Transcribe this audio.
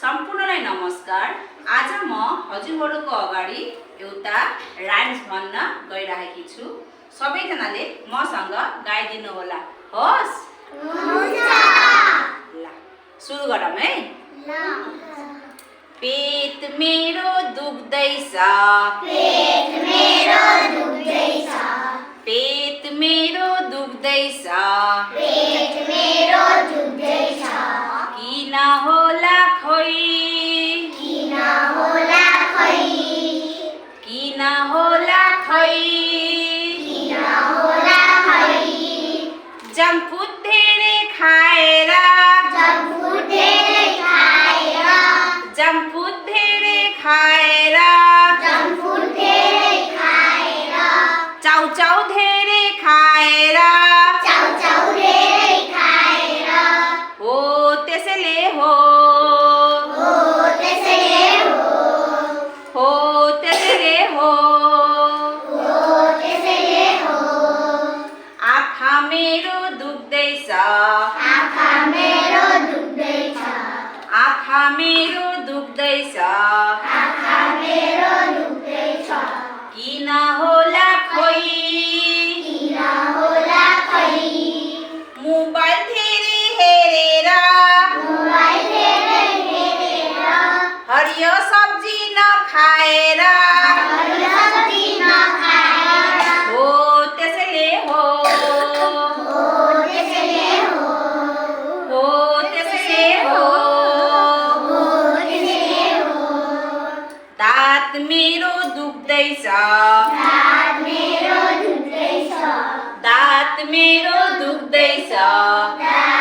सम्पूर्णलाई नमस्कार। आज म हजुरहरुको अगाडि एउटा राइम्स भन्न गइरहेकी छु। सबैजनाले मसँग गाइदिनु होला। होस्? हुन्छ। ल सुरु गरौँ है। पेट मेरो दुख्दैछ, पेट मेरो दुख्दैछ, पेट मेरो दुख्दैछ, पेट मेरो दुख्दैछ, किन होला खै, किन होला खै, किन होला खै, किन होला खै, जङ्क फुड धेरै खाएर, जङ्क फुड धेरै खाएर, जङ्क फुड धेरै खाएर, जङ्क फुड धेरै खाएर, चाउचाउ धेरै खाएर, चाउचाउ धेरै खाएर, हो त्यसैले हो, हो त्यसैले हो, हो त्यसैले हो, हो त्यसैले हो, आँखा मेरो दुख्दैछ, आँखा मेरो दुख्दैछ, आँखा मेरो दुख्दैछ, आँखा मेरो दुख्दैछ, किन होला खोइ, किन होला खै, मोबाइल धेरै हेरेर, मोबाइल धेरै हेरेर, हरियो सब्जी नखाएर, हरियो सब्जी नखाएर, हो त्यसैले हो, हो त्यसैले हो, हो त्यसैले हो, हो त्यसैले हो, दाँत मेरो दुख्दैछ, दाँत मेरो दुख्दैछ, दाँत मेरो दुख्दैछ, दाँत